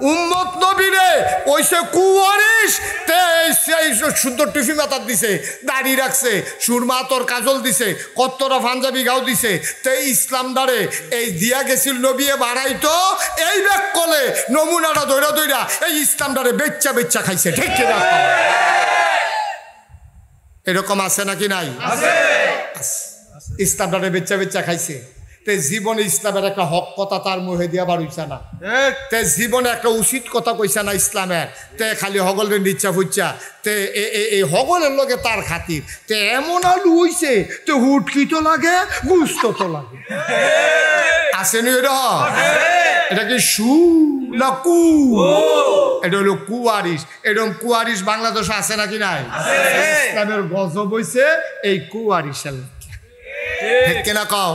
উম্মত নবীরে ওইসে কুয়ারিস তে সেই সুন্দর টিফি মাথার দিছে, দাড়ি রাখছে, সুরমা তোর কাজল দিছে, কত্তরা পাঞ্জাবি গাও দিছে, তে ইসলাম দ্বারে এই দিয়া গেছিল নবিয়ে বাড়াইতো এই ব্যাগ কলে নমুনাটা দৈরা দৈরা এই ইসলাম দ্বারে বেচ্চা বেচ্চা খাইছে। ঠিক কিনা? এরকম আছে নাকি নাই? ইসলাম দ্বারে বেচ্চা বেচ্চা খাইছে। তে জীবনে ইসলামের একটা হক কথা তার মুহে দিয়া বাড়ইছে না, তে জীবনে একটা উচিত কথা কইছে না ইসলামের, তে খালি হগলের নিচ্ছা ফুচ্ছা, তে এই হগলের লগে তার খাতির তে এমন আলু হইছে তে হুটকি তো লাগে, গুস্ত তো লাগে। আসেনি এটা কি সু না কু? এটা হলো কুয়ারিস। এরকম কুয়ারিস বাংলাদেশে আছে নাকি নাই? ইসলামের গজব হইছে এই কুয়ারিসের। ঠিক কিনা কও?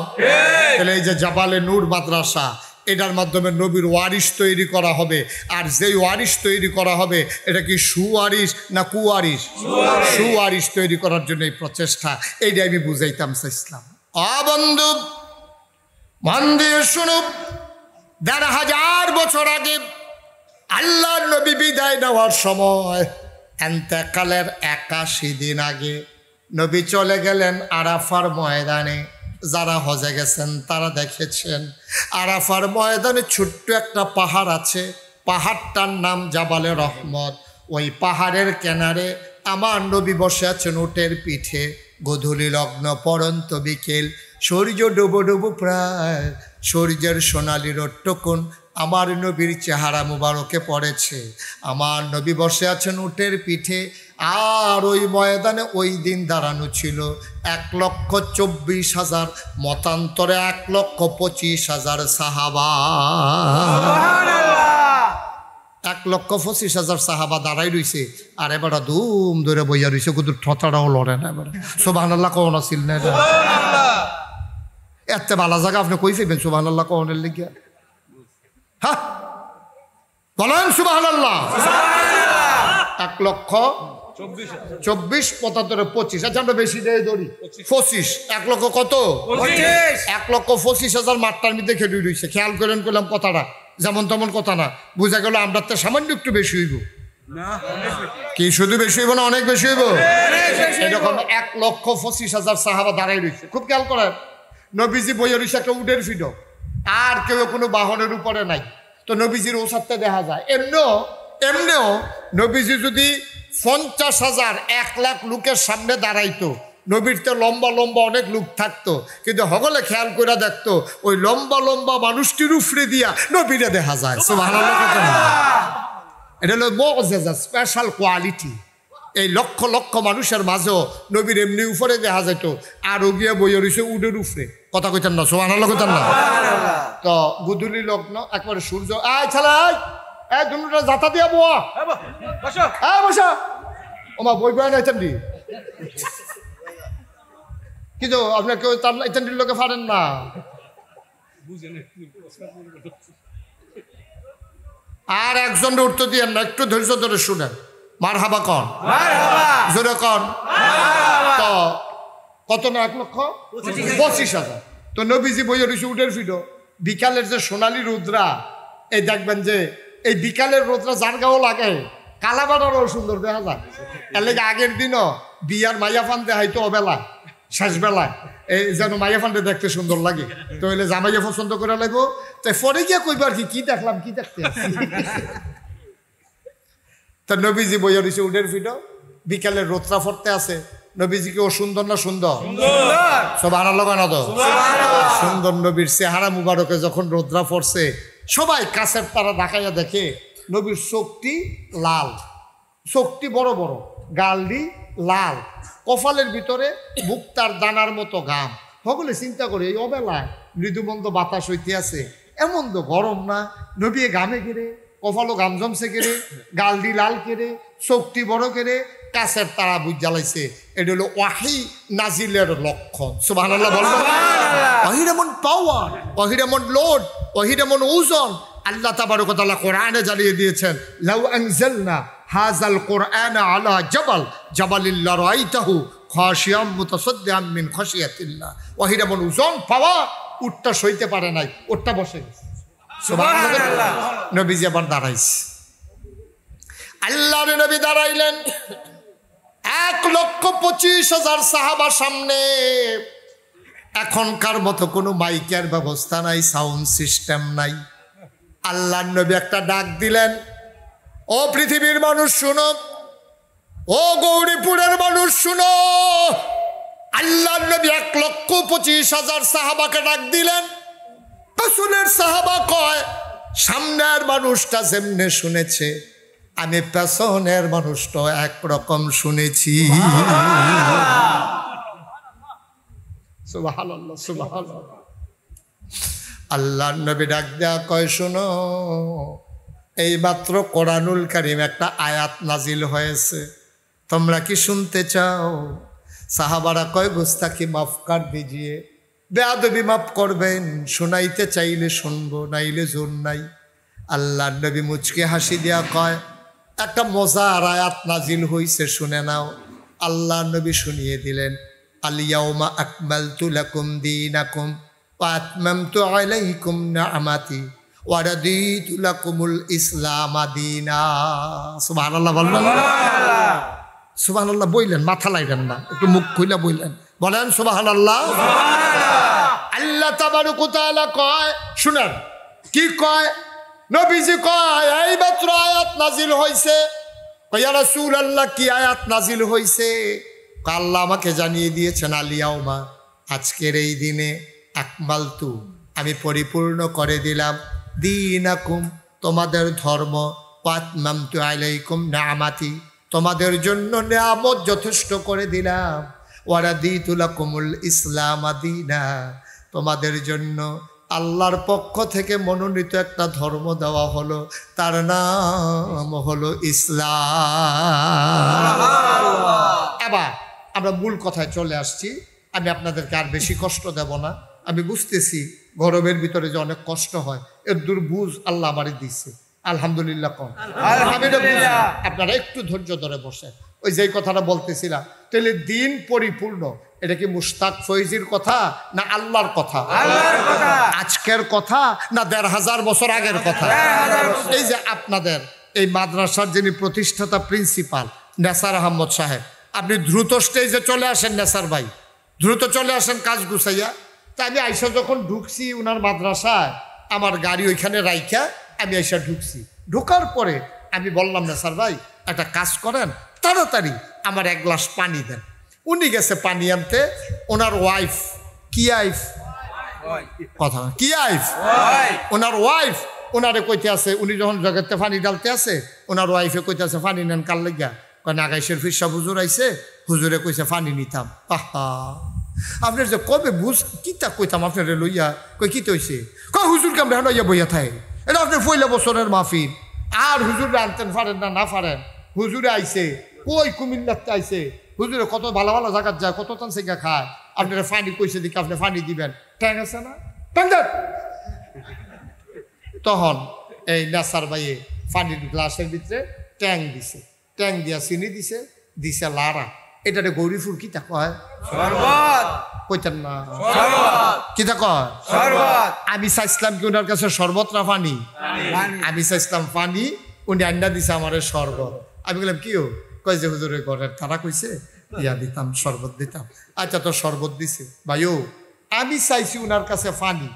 তাহলে এই যে জাবালে নূর মাদ্রাসা, এটার মাধ্যমে নবীর ওয়ারিস তৈরি করা হবে। আর যেই ওয়ারিস তৈরি করা হবে এটা কি সুওয়ারিস না কুয়ারিস? সুওয়ারিস তৈরি করার জন্য এই প্রচেষ্টা, এইটা আমি বুঝাইতাম চাইছিলাম। বন্ধু মন দিয়ে শুনুন, ১,৫০০ বছর আগে আল্লাহর নবী বিদায় নেওয়ার সময়, এন্তেকালের ৮১ দিন আগে নবী চলে গেলেন আরাফার ময়দানে। যারা হজে গেছেন তারা দেখেছেন আরাফার ময়দানে ছোট্ট একটা পাহাড় আছে, পাহাড়টার নাম জাবালে রহমত। ওই পাহাড়ের কিনারে আমার নবী বসে আছেন উটের পিঠে। গোধূলি লগ্ন পরন্ত বিকেল, সূর্য ডুবো ডুবো প্রায়, সূর্যের সোনালি রট্টকুন আমার নবীর চেহারা মুবারকে পড়েছে। আমার নবী বসে আছেন উটের পিঠে। আর ওই ময়দানে ওই দিন দাঁড়ানো ছিল ১,২৪,০০০, মতান্তরে ১,২৫,০০০ সাহাবা। ১,২৫,০০০ সাহাবা দাঁড়াই রইছে। আর এবার ধুম ধরে বইয়া রইছে, কিন্তু ঠচাটাও লড়ে না। এবার সুবহানাল্লাহ কোন আসিল না? এটা এত ভালো জায়গা আপনি কই যাবেন সুবহানাল্লাহ কোনের লিগে? হ্যাঁ বলেন সুবহানাল্লাহ। ১,২৪,০০০, ৭৫,২৫। আচ্ছা আমরা বেশি দিয়ে ধরি ২৫। ১,০০,০০০ কত? ১,২৫,০০০ মাঠটার মধ্যে খেলে রয়েছে। খেয়াল করেন করলাম কথাটা, যেমন তেমন কথা না। বুঝা গেল আমরা তো সামান্য একটু বেশি হইব। কি শুধু বেশি হইব না অনেক বেশি হইব? এরকম ১,২৫,০০০ সাহাবা দাঁড়াই রয়েছে। খুব খেয়াল করেন, নবীজি বইয়ে রয়েছে একটা উটের ফিডো, আর কেউ কোনো বাহনের উপরে নাই। তো নবীজির ওসারতে দেখা যায়। এমনিও নবীজি যদি ৫০,০০০ ১,০০,০০০ লোকের সামনে দাঁড়াইতো, নবীর তো লম্বা লম্বা অনেক লোক থাকতো, কিন্তু হগলে খেয়াল করে দেখতো ওই লম্বা লম্বা মানুষটির উপরে দিয়া নবীরে দেখা যায়। এটা হলো মুআজ্জাজা, স্পেশাল কোয়ালিটি। এই লক্ষ লক্ষ মানুষের মাঝেও নবীর এমনি উপরে দেখা যেত, আর গিয়া বইয়া রয়েছে উডের উপরে। কথা কইতেন না? সুবহানাল্লাহ কইতেন না? তো গুদুলি লগ্ন, একবারে সূর্য দুটা জাতা দিয়া বোয়া বসা ওমা বই বয়া না ইতান্ডি, কিন্তু আপনার কেউ তার ইতান্ডির লোকে পারেন না। আর একজন উঠতে দিয়েন না, একটু ধৈর্য ধরে শুনেন। মারহাবা কন, জোরে কন। তো কত না? ১,২৫,০০০। তো নবীজি বইয়ে রয়েছে উটের ফিডো। বিকালের যে সোনালি রোদ্রা, এই দেখবেন যে এই বিকালের রোদ্রা যার গাও লাগে কালাবাটারও সুন্দর দেখা যায়। এর লেগে আগের দিনও বিয়ার মাইয়া ফান দেখাইতো অবেলায়, শেষ বেলায়, এই যেন মাইয়া ফানটা দেখতে সুন্দর লাগে। তো হইলে জামাইয়া পছন্দ করে লাগবো। তাই পরে গিয়া কইব আর কি দেখলাম, কি দেখতে। তা নবীজি বইয়া রয়েছে উটের ফিডো, বিকালের রোদ্রা ফরতে আছে। নবীজিকে ও সুন্দর না সুন্দর? সুবহানাল্লাহ না? তো সুন্দর নবীর চেহারা মুবারকে যখন রোদ্রা পড়ছে, সবাই কাছের তারা ঢাকাইয়া দেখে নবীর চোখটি লাল, চোখটি বড় বড়, গালটি লাল, কপালের ভিতরে মুক্তার দানার মতো ঘাম। সকলে চিন্তা করে এই অবেলায় মৃদুমন্দ বাতাস হইতে আছে, এমন তো গরম না, নবী ঘামে কেড়ে, কপালও ঘাম জমছে কেড়ে, গালটি লাল কেড়ে, চোখটি বড় কেড়ে, কাছের তারা বুঝ জ্বালাইছে। এটা হলো ওয়াহি নাজিলের লক্ষণ। সুবহানাল্লাহ বলবেন? ওয়াহির এমন পাওয়ার, ওয়াহির এমন লোড, ওয়াহির এমন ওজন আল্লাহ তাবারক ওয়া তাআলা কোরআনে জ্বালিয়ে দিয়েছেন। লাউ আনজালনা হাযাল কোরআনা আলা জাবালিল লারাইতাহু খাশিয়াম মুতাসাদ্দিআম মিন খাশিয়াতিল্লাহ। ওয়াহির এমন ওজন পাওয়া, উটটা সইতে পারে নাই, ওটটা বসে গেছে। সুবহানাল্লাহ। নবীজি আবার দাঁড়াইছে, আল্লাহর নবী দাঁড়াইলেন, 1,25,000 সাহাবার সামনে। এখনকার মতো কোনো মাইকের ব্যবস্থা নাই, সাউন্ড সিস্টেম নাই। আল্লাহর নবী একটা ডাক দিলেন, ও পৃথিবীর মানুষ শুনো, ও গৌরীপুরের মানুষ শুনো। আল্লাহর নবী 1,25,000 সাহাবাকে ডাক দিলেন। পেছনের সাহাবা কয়, সামনের মানুষটা যেমনে শুনেছে আমি পেছনের মানুষটা একরকম শুনেছি। সুবহানাল্লাহ, সুবহানাল্লাহ। আল্লাহর নবী ডাক দেয়া কয়, শোনো, এই মাত্র কোরআনুল কারীম একটা আয়াত নাজিল হয়েছে, তোমরা কি শুনতে চাও? সাহাবারা কয়, গুস্তাখি মাফ কর দিজিয়ে, বেয়াদবি মাফ করবেন, শোনাইতে চাইলে শুনবো, নাইলে জোর নাই। আল্লাহর নবী মুচকে হাসি দিয়া কয়, একটা মজার আয়াত নাজিল হইছে, শুনে নাও। আল্লাহর নবী শুনিয়ে দিলেন, আল-ইয়াউমা আকমালতু লাকুম দীনাকুম ওয়া আতমামতু আলাইকুম নি'মাতি ওয়া রাদিতু লাকুমুল ইসলাম দীনা। সুবহানাল্লাহ বললেন, সুবহানাল্লাহ বললেন, মাথা লাইলেন না, একটু মুখ খুইলা বললেন, বলেন সুবহানাল্লাহ। আল্লাহ তাবারক ওয়া তাআলা কয়, শুনেন কি কয়, নবীজি কয়, এই মাত্র আয়াত নাজিল হইছে। ইয়া রাসূলুল্লাহ, কি আয়াত নাজিল হইছে? আল্লাহ আমাকে জানিয়ে দিয়েছেন, আল-ইয়াউমা, আজকের এই দিনে, আকমালতু, আমি পরিপূর্ণ করে দিলাম, দীনাকুম, তোমাদের ধর্ম, ওয়া আতমামতু আলাইকুম নি'মাতি, তোমাদের জন্য নিয়ামত যথেষ্ট করে দিলাম, ওয়া রাদিতু লাকুমুল ইসলাম দীনা, তোমাদের জন্য আল্লাহর পক্ষ থেকে মনোনীত একটা ধর্ম দেওয়া হলো, তার নাম হলো ইসলাম। এবার আমরা মূল কথায় চলে আসছি। আমি আপনাদেরকে আর বেশি কষ্ট দেব না। আমি বুঝতেছি গরমের ভিতরে যে অনেক কষ্ট হয়, এর দুর্বুঝ আল্লাহ আমারই দিচ্ছে, আলহামদুলিল্লাহ। কম আপনারা একটু ধৈর্য ধরে বসেন। ওই যে কথাটা বলতেছিলাম, তাহলে দিন পরিপূর্ণ, এটা কি মুশতাক ফৈজির কথা না আল্লাহর কথা? আজকের কথা না 1,500 বছর আগের কথা? এই যে আপনাদের এই মাদ্রাসার যিনি প্রতিষ্ঠাতা প্রিন্সিপাল নেসার আহমদ সাহেব, আপনি দ্রুত স্টেজে চলে আসেন। নেসার ভাই, দ্রুত চলে আসেন কাজ গুছাইয়া। তা আমি আইসা যখন ঢুকছি উনার মাদ্রাসায়, আমার গাড়ি ওইখানে রাইখা আমি আইসা ঢুকছি। ঢোকার পরে আমি বললাম, নেসার ভাই একটা কাজ করেন, তাড়াতাড়ি আমার 1 গ্লাস পানি দেন। উনি গেছে পানি আনতে। ওনার ওয়াইফ, কি আইফ কথা, কি আইফ, ওনার ওয়াইফ ওনারে কইতে আছে, উনি যখন জগতে পানি ডালতে আছে, ওনার ওয়াইফে কইতে আছে, পানি নেন কার লাগিয়া? নাগাইশের ফিরসা হুজুর আইছে, হুজুরে কইছে পানি নিতাম। আহা, আপনার যে কবে বুঝ কিতা কইতাম আপনারে লইয়া, কই কি হইছে? কয় হুজুরকে আমরা লইয়া বইয়া থাকে, এটা আপনার 1 বছরের মাহফিল, আর হুজুরে আনতেন পারেন না, না পারেন। হুজুরে আইছে, কই কুমিল্লাতে আইছে, হুজুরে কত ভালো ভালো জায়গাত যায়, কত টান সেগা খায়, আপনারা পানি কইছে দিকে আপনি পানি দিবেন, ট্যাং আছে না, ট্যাং দেন। তখন এই নেসার ভাইয়ে পানির গ্লাসের ভিতরে ট্যাং দিছে, ট্যাং দিয়া চিনি দিছে, দিছে লাড়া। এটারে গৌরীপুর কিতা কয়? শরবত কইতেন না, কিতা কয়? শরবত। আমি চাইছিলাম কি ওনার কাছে শরবত না পানি? আমি চাইছিলাম পানি, উনি আন্ডা দিছে আমারে শরবত। আমি বললাম কি কয় যে হুজুরের ঘরের তারা কইছে ইয়া দিতাম, শরবত দিতাম। আচ্ছা, তো শরবত দিছে। ভাইও আমি চাইছি উনার কাছে পানি,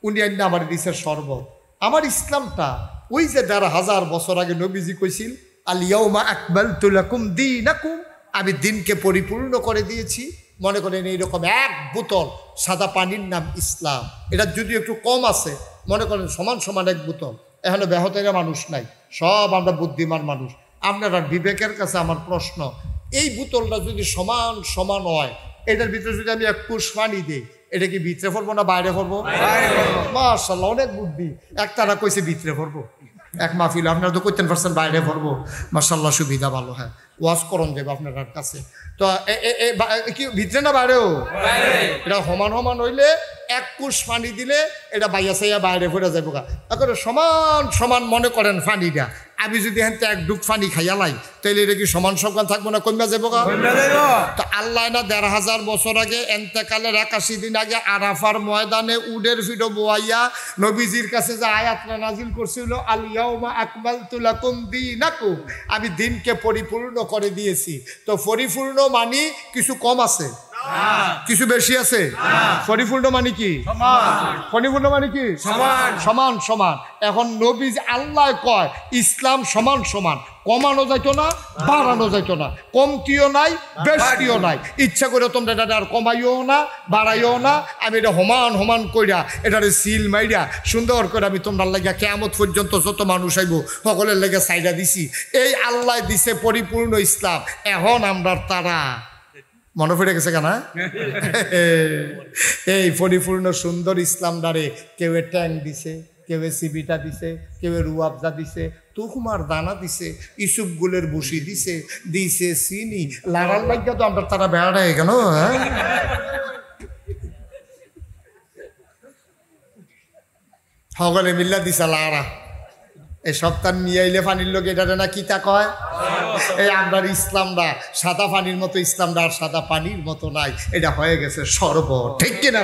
উনি আন্ডা আমার দিছে শরবত। আমার ইসলামটা ওই যে 1,500 বছর আগে নবীজি কইছিল, আল-ইয়াউমা আকমালতু লাকুম দীনাকুম, আমি দিনকে পরিপূর্ণ করে দিয়েছি। মনে করেন এইরকম 1 বোতল সাদা পানির নাম ইসলাম, এটা যদি একটু কম আছে, মনে করেন সমান সমান 1 বোতল। এখানে ব্যাহতেরা মানুষ নাই, সব আমরা বুদ্ধিমান মানুষ। আপনারা বিবেকের কাছে আমার প্রশ্ন, এই বোতলটা যদি সমান সমান হয়, এটার ভিতরে যদি আমি 1 কুশ পানি দিই, এটা কি ভিতরে পড়বো না বাইরে পড়বো? মাশাআল্লাহ, অনেক বুদ্ধি। একটারা কইছে ভিতরে পড়বো, এক মাহফিল আপনারা তো করতেন পারছেন বাইরে পড়বো, মাশাআল্লাহ সুবিধা ভালো। হ্যাঁ, ওয়াজ করণ দেব আপনার কাছে। তো কি ভিতরে না বাইরেও? এটা সমান সমান হইলে 1 কুশ পানি দিলে এটা বাইয়া সাইয়া বাইরে পড়ে যাবো। এখন সমান সমান মনে করেন পানিটা, আমি যদি এখান থেকে 1 ডুব পানি খাইয়া লাই, তাইলে এটা কি সমান সমান থাকবো না, কমে যাবো গা? তো আল্লাহ না ১৫০০ বছর আগে এন্তেকালের ৮১ দিন আগে আরাফার ময়দানে উডের ফিডো বোয়াইয়া নবীজির কাছে যে আয়াতটা নাজিল করছিল, আল ইয়াউমা আকমালতু লাকুম দীনাকুম, আমি দিনকে পরিপূর্ণ করে দিয়েছি। তো পরিপূর্ণ মানে কিছু কম আছে, কিছু বেশি আছে? পরিপূর্ণ মানে কি? পরিপূর্ণ মানে কি? সমান সমান। এখন নবী আল্লাহ কয় ইসলাম সমান সমান, কমানো যাইতো না, বাড়ানো যাইতো না, কমতিও নাই, বেশিও নাই। ইচ্ছা করে তোমরা এটা আর কমাইও না, বাড়াইও না। আমি এটা সমান সমান কইরা এটারে সিল মাইরা সুন্দর করে আমি তোমরা লাগিয়া কিয়ামত পর্যন্ত যত মানুষ আইব সকলের লেগে সাইডা দিছি। এই আল্লাহ দিছে পরিপূর্ণ ইসলাম। এখন আমরা তারা মনে পড়ে গেছে কেনা এই পরিপূর্ণ সুন্দর ইসলাম দ্বারে কেউ ট্যাং দিছে, কেউ সিবিটা দিছে, কেউ রুয়াবজা দিছে, তুকুমার দানা দিছে, ইসুপ গুলের বসি দিছে, দিছে চিনি। লাড়ার লাগিয়া তো আমরা তারা বেড়ায় কেন? সকলে মিল্লা দিছে লাড়া। এই সপ্তাহ নিয়ে আইলে পানির লোক এটা না কিতা কয়, এই আমরা ইসলামটা সাদা পানির মতো, ইসলামটা আর সাদা পানির মতো নাই, এটা হয়ে গেছে শরবত। ঠিক কিনা?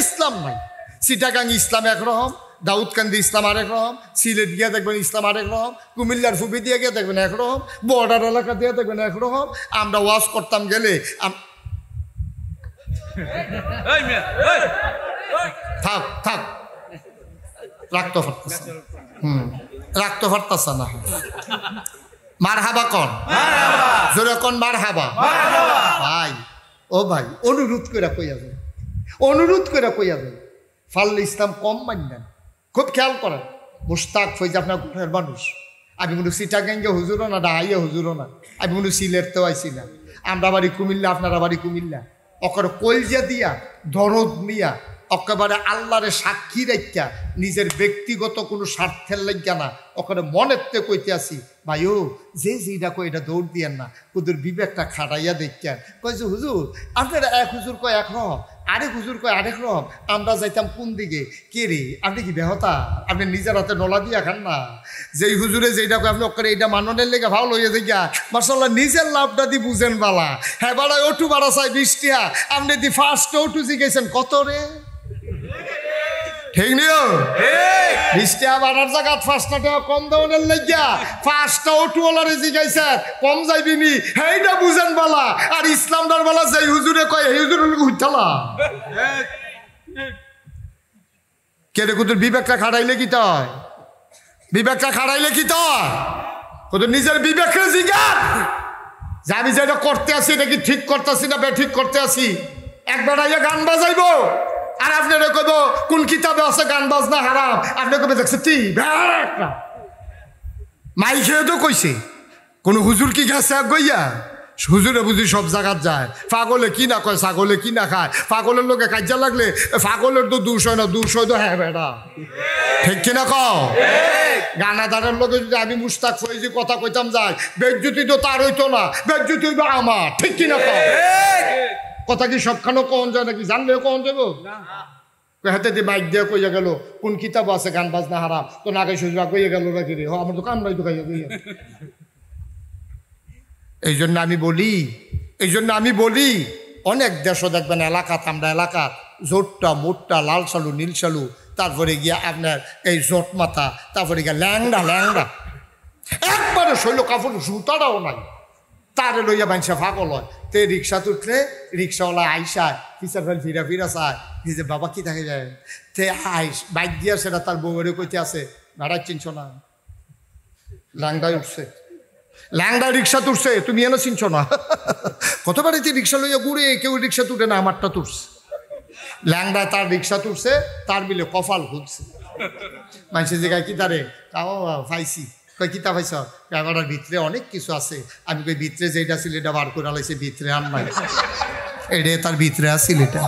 ইসলাম নাই। চিটাগাং ইসলাম একরকম, দাউদকান্দি ইসলাম আরেক রকম, সিলেট গিয়ে দেখবেন ইসলাম আরেক রকম, কুমিল্লার ফুবি দিয়ে গিয়ে দেখবেন একরকম, বর্ডার এলাকা দিয়ে দেখবেন একরকম। আমরা ওয়াজ করতাম গেলে থাক থাক রাখতে পারতেছে, রাখতে পারতেছে না। মার হাবা কন, জোরে কন মার হাবা। ভাই ও ভাই, অনুরোধ করে কইয়া যায়, অনুরোধ করে কইয়া যায়, ফাল্লে ইসলাম কম মানবেন। খুব খেয়াল করেন, মুস্তাক ফৈজ আপনার ঘরের মানুষ। আমি কোনো চিটাগাঙ্গে হুজুরও না, ডাহাইয়া হুজুরও না, আমি কোনো সিলেটতেও আইসি না। আমরা বাড়ি কুমিল্লা, আপনারা বাড়ি কুমিল্লা। অকর কলজা দিয়া দরদ নিয়া একেবারে আল্লাহরে সাক্ষী রাখিয়া নিজের ব্যক্তিগত কোনো স্বার্থের লাগিয়া না, ওখানে মনেরতে কইতে আসি ভাইও যে যেটা কই এটা দৌড় দিয়েন না, ওদের বিবেকটা খাটাইয়া দেখিয়া কয় যে হুজুর আপনারা এক হুজুর কয় এক রকম, আরেক হুজুর কয় আরেক রকম, আমরা যাইতাম কোন দিকে? কে রে আপনি কি বেহতা? আপনি নিজের হাতে নলা দিয়া খান না? যেই হুজুরে যেটা কয় আপনি ওখানে এইটা মাননের লেগে ভালো হইয়া দেখিয়া মার্শাল্লাহ নিজের লাভটা দি বুঝেন বালা। হ্যাঁ বাড়ায় ওটু বাড়া চাই 20 টাকা, আপনি দি ফার্স্ট ওটু জিগেছেন কত রে? ঠিক নিও 20 টাকা বাড়ার জায়গা 5 টাকা কম দেওয়ার লাগিয়া 5টা অটোওয়ালারে জিগাইছে কম যাইবি নি, সেইটা বুঝেন বালা। আর ইসলামদার বালা যাই হুজুরে কয় এই হুজুর উঠালা কেটে কুতুর বিবেকটা খাড়াইলে কি তয়? বিবেকটা খাড়াইলে কি তয়? কুতুর নিজের বিবেকরে জিগা যে আমি যেটা করতে আসি এটা কি ঠিক করতেছি না ঠিক করতে আসি। একবার আইয়া গান বাজাইবো আর আপনারা কইব কোন কিতাবে আছে গান বাজনা হারাম, আপনি কবে দেখছে তি একটা মাই খেয়ে তো কইছে কোন হুজুর কি গেছে গইয়া? হুজুরে বুঝি সব জায়গাত যায়। পাগলে কি না কয়, ছাগলে কি না খায়, পাগলের লোকে কাজা লাগলে পাগলের তো দোষ হয় না, দোষ হয় তো হ্যাঁ বেটা। ঠিক কিনা কও? গানাদারের লোকে যদি আমি মুস্তাক ফৈজি কথা কইতাম যাই, বেজ্জুতি তো তার হইতো না, বেজ্জুতি হইব আমার। ঠিক কিনা কও? কথা কি সবখানে কন যায় নাকি? জানলে কন যাবো হাতে দিয়ে বাইক দিয়ে কইয়া গেল কোন কিতাব আছে গান বাজনা হারাম, তো নাগে সুজবা কইয়া গেল নাকি রে? আমার তো কাম নাই তো খাইয়া কইয়া। এই জন্য আমি বলি অনেক দেশও দেখবেন এলাকাত, আমরা এলাকাত জোটটা মোটটা লাল সালু নীল সালু, তারপরে গিয়া আপনার এই জোট মাথা, তারপরে গিয়া ল্যাংডা ল্যাংডা একবারে শৈল কাপড় জুতাটাও নাই, তারে লইয়া বাঞ্চা ফাগল হয়। তে রিক্সা তুললে রিক্সাওয়ালা আইসায় ফিচার ফেল ফিরা চায় নিজে বাবা কি থাকে যায়, তে আইস বাইক দিয়া সেটা তার বউরে কইতে আছে ভাড়ায় চিনছ না, ল্যাংডায় উঠছে, ল্যাংডা রিক্সা তুলছে তুমি এনে চিনছ না। কতবার এতে রিক্সা লইয়া ঘুরে কেউ রিক্সা তুলে না, আমারটা তুলছে। ল্যাংডায় তার রিক্সা তুলছে, তার মিলে কপাল খুঁজছে। মানুষের জায়গায় কি তারে তাও পাইছি, কয় কিতা পাইছ? ক্যামেরার ভিতরে অনেক কিছু আছে। আমি কই ভিতরে যেটা ছিল এটা বার করে আলাইছে, ভিতরে আর নাই, এটা তার ভিতরে আসছিল এটা।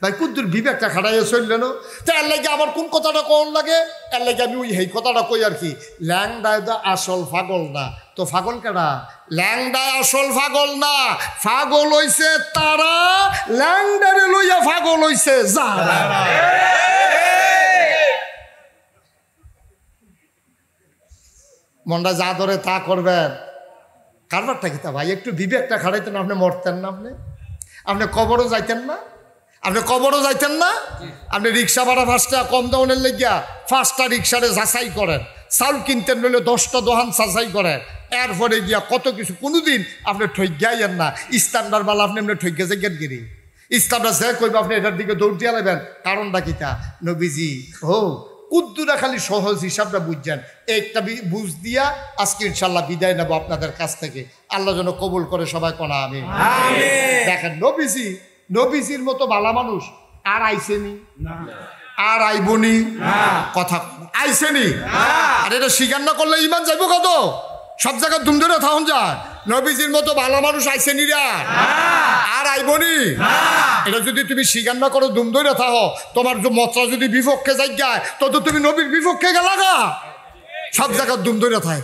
ভাই কুদ্দুর বিবেকটা খাটাইয়া চললে না, তো এর লাগে আমার কোন কথাটা কোন লাগে, এর লাগে আমি ওই এই কথাটা কই আর কি, ল্যাংডায় তো আসল ফাগল না, তো ফাগল কেডা? ল্যাংডায় আসল ফাগল না, ফাগল হইছে তারা, ল্যাংডারে লইয়া ফাগল হইছে যারা। মনটা যা ধরে তা করবেন। কারবারটা কি তা ভাই? একটু বিবেকটা খাড়াইতেন, আপনি মরতেন না? আপনি কবরও যাইতেন না? আপনি রিক্সা ভাড়া 5 টাকা কম দাউনের লেগিয়া 5টা রিক্সারে যাচাই করেন, চাউল কিনতেন নইলে 10টা দোকান যাচাই করেন, এরপরে গিয়া কত কিছু। কোনোদিন আপনি ঠইগাইয়েন না। স্ট্যান্ডার্ড বালা আপনি এমনি ঠইগা যাইগেন গিরি। স্ট্যান্ডার্ড যে কইবা আপনি এটার দিকে দৌড় দিয়া নেবেন। কারণটা কিতা? নবীজি কুদ্দুরা খালি সহজ হিসাবটা বুঝছেন। একটা বুঝ দিয়া আজকে ইনশাল্লাহ বিদায় নেব আপনাদের কাছ থেকে। আল্লাহ যেন কবুল করে, সবাই কোনা আমিন। দেখেন নবীজির মতো ভালো মানুষ আর আইসেনি, আর আইবনি, কথা আইসেনি। আর এটা স্বীকার না করলে ইমান যাইব কত? সব জায়গায় দুম ধরে থাকুন যায়। নবীজির মতো ভালো মানুষ আইসেনি রা, আর আইবনি। এটা যদি তুমি স্বীকার না করো, দুম ধরে থাকো, তোমার মতটা যদি বিপক্ষে যাই যায়, তত তুমি নবীর বিপক্ষে গেলা গা। সব জায়গায় দুম ধরে থাকে।